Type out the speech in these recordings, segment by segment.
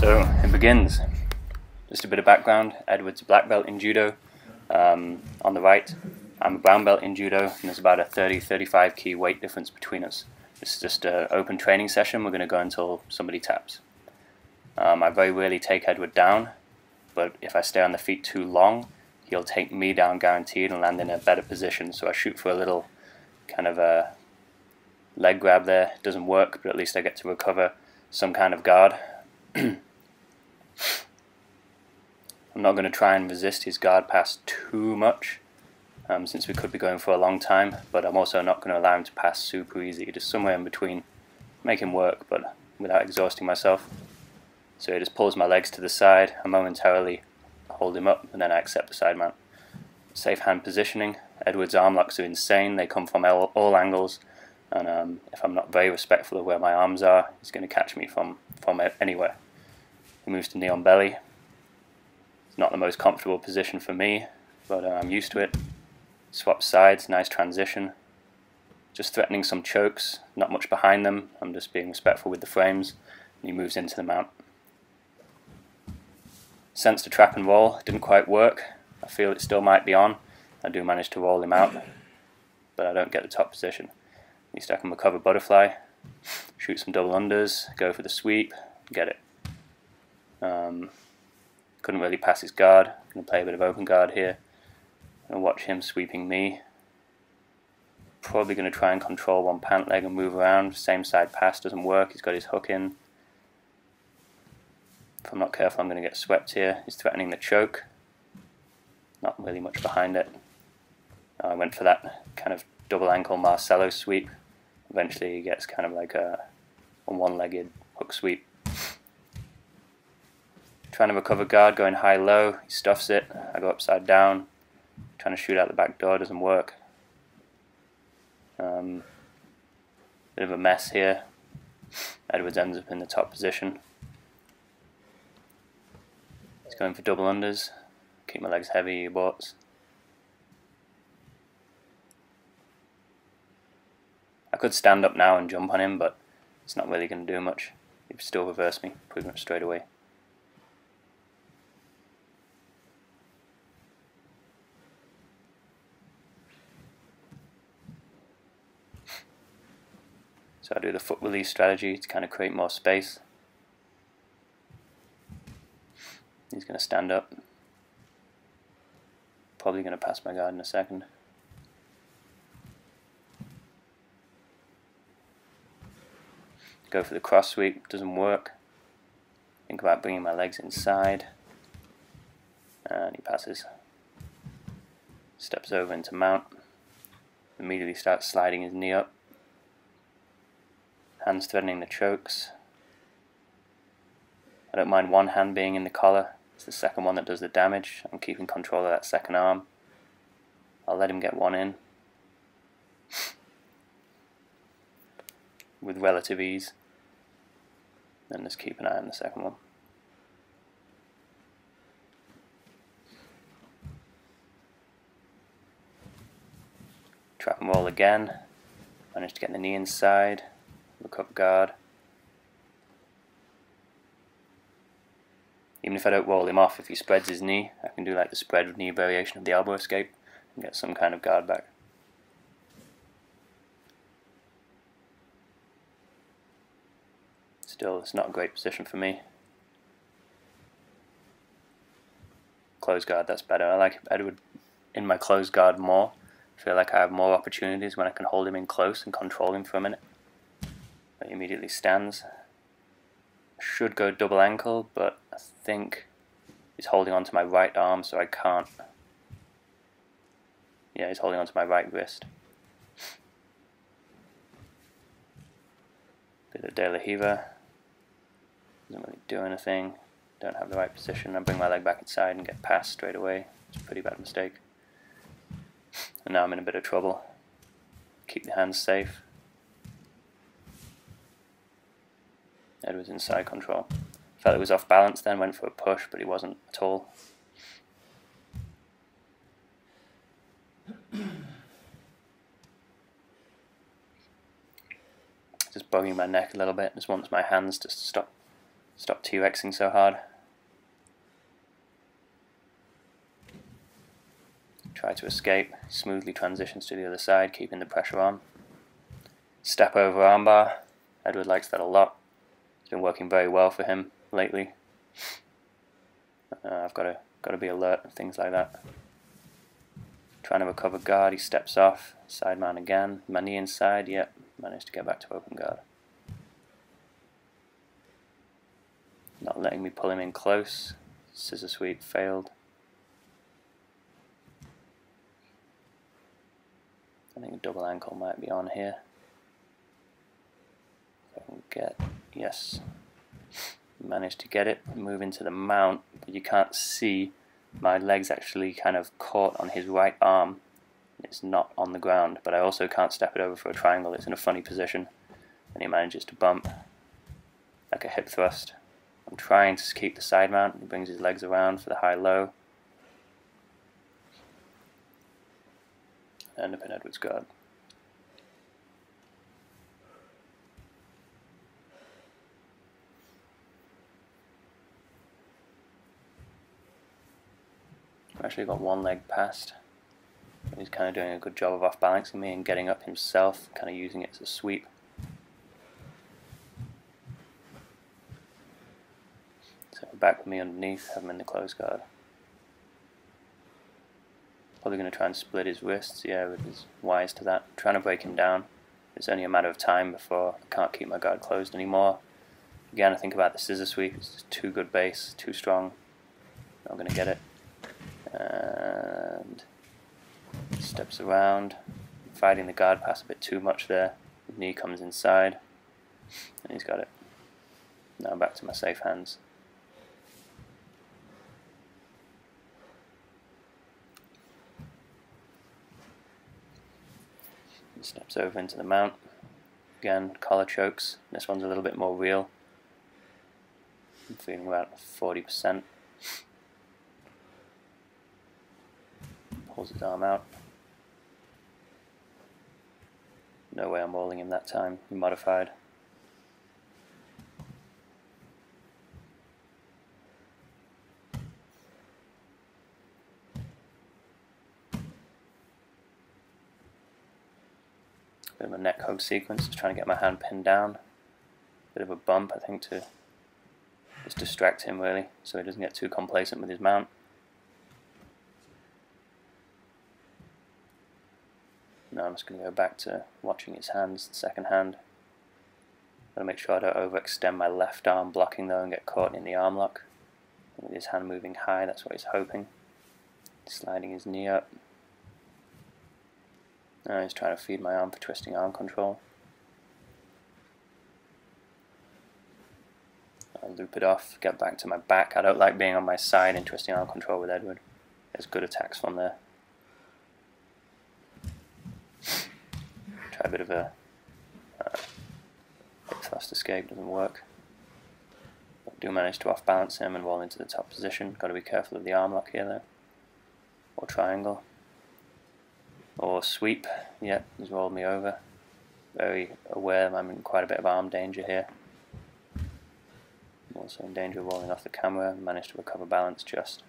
So it begins. Just a bit of background. Edward's a black belt in judo. On the right, I'm a brown belt in judo, and there's about a 30-35 key weight difference between us. This is just an open training session. We're going to go until somebody taps. I very rarely take Edward down, but if I stay on the feet too long, he'll take me down guaranteed and land in a better position. So I shoot for a little kind of a leg grab there. It doesn't work, but at least I get to recover some kind of guard. I'm not going to try and resist his guard pass too much, since we could be going for a long time, but I'm also not going to allow him to pass super easy, just somewhere in between. Make him work, but without exhausting myself. So he just pulls my legs to the side, I momentarily hold him up, and then I accept the side mount. Safe hand positioning. Edward's arm locks are insane, they come from all angles, and if I'm not very respectful of where my arms are, he's going to catch me from anywhere. He moves to knee on belly. It's not the most comfortable position for me, but I'm used to it. Swap sides, nice transition. Just threatening some chokes, not much behind them. I'm just being respectful with the frames, and he moves into the mount. Sensed a trap and roll, didn't quite work. I feel it still might be on. I do manage to roll him out, but I don't get the top position. At least I can recover butterfly, shoot some double unders, go for the sweep, get it. Couldn't really pass his guard. I'm going to play a bit of open guard here. I'm going to watch him sweeping me. Probably going to try and control one pant leg and move around. Same side pass doesn't work. He's got his hook in. If I'm not careful, I'm going to get swept here. He's threatening the choke. Not really much behind it. I went for that kind of double ankle Marcelo sweep. Eventually he gets kind of like a one-legged hook sweep. Trying to recover guard, going high-low, he stuffs it, I go upside down, trying to shoot out the back door, doesn't work. Bit of a mess here. Edwards ends up in the top position. He's going for double unders, keep my legs heavy, aborts. I could stand up now and jump on him, but it's not really going to do much. He'd still reverse me pretty much straight away. So I do the foot release strategy to kind of create more space. He's going to stand up. Probably going to pass my guard in a second. Go for the cross sweep, doesn't work. Think about bringing my legs inside. And he passes. Steps over into mount. Immediately starts sliding his knee up. Hands threatening the chokes. I don't mind one hand being in the collar. It's the second one that does the damage. I'm keeping control of that second arm. I'll let him get one in with relative ease. Then just keep an eye on the second one. Trap and roll again. Managed to get the knee inside. Look up guard. Even if I don't roll him off, if he spreads his knee, I can do like the spread knee variation of the elbow escape and get some kind of guard back. Still, it's not a great position for me. Close guard, that's better. I like Edward in my close guard more. I feel like I have more opportunities when I can hold him in close and control him for a minute. But he immediately stands. Should go double ankle, but I think he's holding onto my right arm, so I can't. Yeah, he's holding onto my right wrist. Bit of De La Hiva. Doesn't really do anything. Don't have the right position. I bring my leg back inside and get passed straight away. It's a pretty bad mistake. And now I'm in a bit of trouble. Keep the hands safe. Edward's in side control. Felt it was off balance then, went for a push, but he wasn't at all. Just bugging my neck a little bit, just wants my hands to stop Stop T-Rexing so hard. Try to escape, smoothly transitions to the other side, keeping the pressure on. Step over armbar. Edward likes that a lot. It's been working very well for him lately. I've got to be alert of things like that. Trying to recover guard, he steps off. Side mount again. My knee inside, yep. Managed to get back to open guard. Not letting me pull him in close. Scissor sweep failed. I think a double ankle might be on here. If I can get, yes. Managed to get it, move into the mount, but you can't see my legs actually kind of caught on his right arm. It's not on the ground, but I also can't step it over for a triangle. It's in a funny position, and he manages to bump like a hip thrust. I'm trying to keep the side mount. He brings his legs around for the high-low. End up in Edward's guard. I've actually got one leg past. He's kind of doing a good job of off-balancing me and getting up himself, kind of using it as a sweep. So back with me underneath, have him in the close guard. Probably going to try and split his wrists, yeah, but he's wise to that. I'm trying to break him down. It's only a matter of time before I can't keep my guard closed anymore. Again, I think about the scissor sweep. It's just too good base, too strong. Not going to get it. And steps around, fighting the guard pass a bit too much there. His knee comes inside, and he's got it. Now back to my safe hands. He steps over into the mount. Again, collar chokes. This one's a little bit more real. I'm feeling about 40%. Pulls his arm out. No way I'm rolling him that time. He modified. Bit of a neck hug sequence, just trying to get my hand pinned down. Bit of a bump, I think, to just distract him really, so he doesn't get too complacent with his mount. Now I'm just going to go back to watching his hands, the second hand. Got to make sure I don't overextend my left arm blocking though and get caught in the arm lock. With his hand moving high, that's what he's hoping. Sliding his knee up. Now he's trying to feed my arm for twisting arm control. I'll loop it off, get back to my back. I don't like being on my side in twisting arm control with Edward. There's good attacks from there. Try a bit of a hip thrust escape, doesn't work. But do manage to off balance him and roll into the top position. Got to be careful of the arm lock here though. Or triangle. Or sweep. Yep, he's rolled me over. Very aware I'm in quite a bit of arm danger here. I'm also in danger of rolling off the camera. Managed to recover balance just.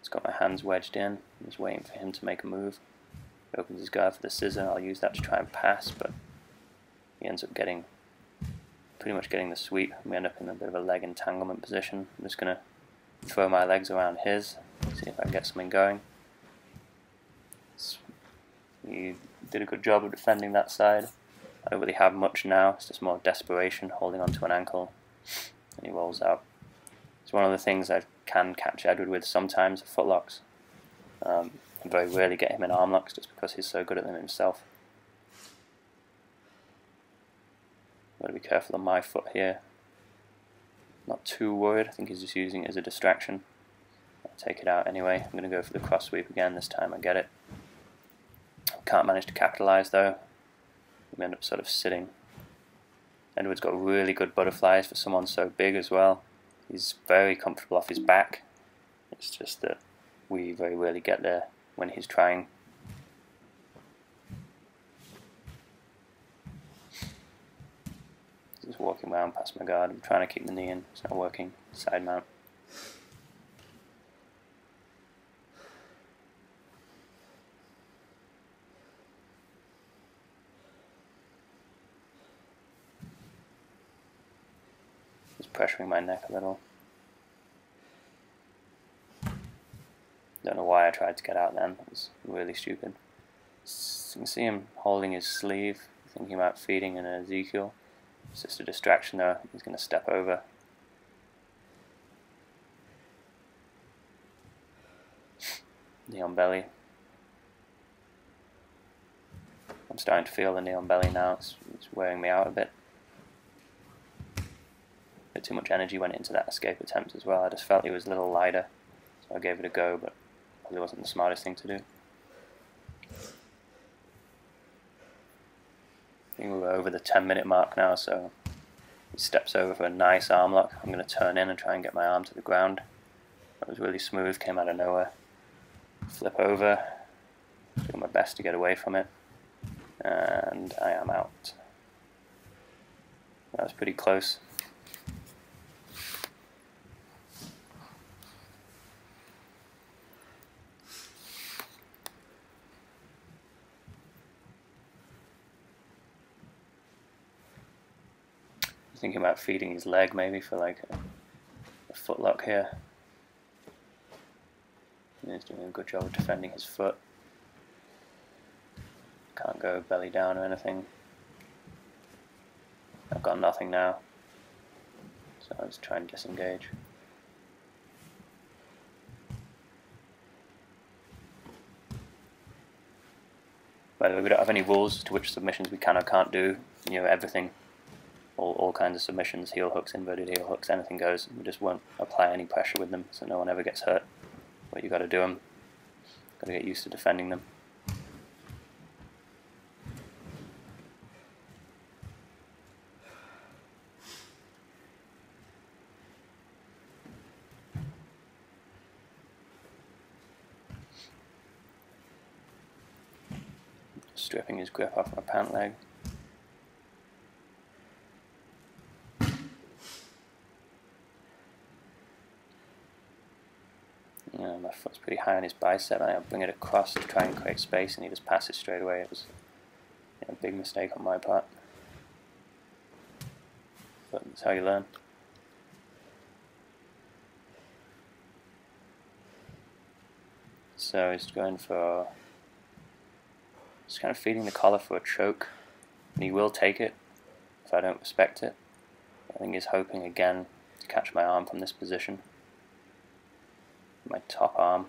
Got my hands wedged in. I'm just waiting for him to make a move. He opens his guard for the scissor. I'll use that to try and pass, but he ends up pretty much getting the sweep. We end up in a bit of a leg entanglement position. I'm just going to throw my legs around his, see if I can get something going. He did a good job of defending that side. I don't really have much now. It's just more desperation, holding onto an ankle, and he rolls out. It's one of the things I can catch Edward with sometimes, footlocks. I very rarely get him in arm locks just because he's so good at them himself. Got to be careful on my foot here. Not too worried, I think he's just using it as a distraction. I'll take it out anyway. I'm going to go for the cross sweep again, this time I get it. Can't manage to capitalise though. We end up sort of sitting. Edward's got really good butterflies for someone so big as well. He's very comfortable off his back. It's just that we very rarely get there when he's trying. Just walking around past my guard. I'm trying to keep the knee in. It's not working. Side mount. Just pressuring my neck a little. Don't know why I tried to get out then. It was really stupid. You can see him holding his sleeve, thinking about feeding an Ezekiel. It's just a distraction though. He's going to step over. Knee on belly. I'm starting to feel the knee on belly now. It's wearing me out a bit. Bit too much energy went into that escape attempt as well. I just felt he was a little lighter, so I gave it a go, but probably wasn't the smartest thing to do. I think we're over the 10-minute mark now, so he steps over for a nice arm lock. I'm going to turn in and try and get my arm to the ground. That was really smooth, came out of nowhere. Flip over, do my best to get away from it, and I am out. That was pretty close. Thinking about feeding his leg maybe for like a foot lock here. He's doing a good job of defending his foot. Can't go belly down or anything. I've got nothing now, so I'll just try and disengage. By the way, we don't have any rules to which submissions we can or can't do. You know, everything. All kinds of submissions, heel hooks, inverted heel hooks, anything goes. We just won't apply any pressure with them, so no one ever gets hurt. But you got to do them. Got to get used to defending them. Stripping his grip off my pant leg. My foot's pretty high on his bicep, and I'll bring it across to try and create space, and he just passes straight away. It was a big mistake on my part, but that's how you learn. So he's going for, just kind of feeding the collar for a choke, and he will take it if I don't respect it. I think he's hoping again to catch my arm from this position. My top arm.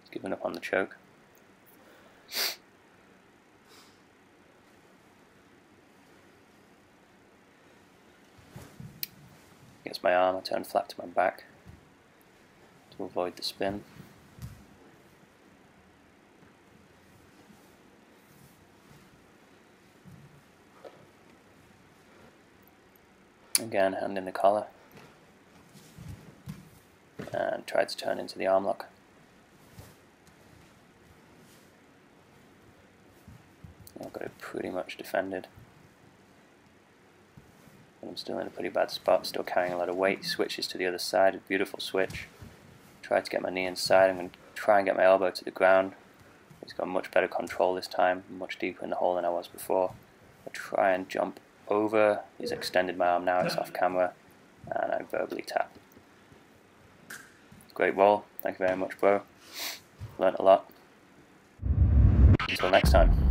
He's giving up on the choke. Gets my arm, I turn flat to my back to avoid the spin. Again, hand in the collar, and try to turn into the arm lock. I've got it pretty much defended, but I'm still in a pretty bad spot, still carrying a lot of weight. Switches to the other side, a beautiful switch. Try to get my knee inside. I'm going to try and get my elbow to the ground. He's got much better control this time, much deeper in the hole than I was before. I try and jump over. He's extended my arm now, it's off camera, and I verbally tap. Great roll, thank you very much, bro. Learned a lot. Until next time.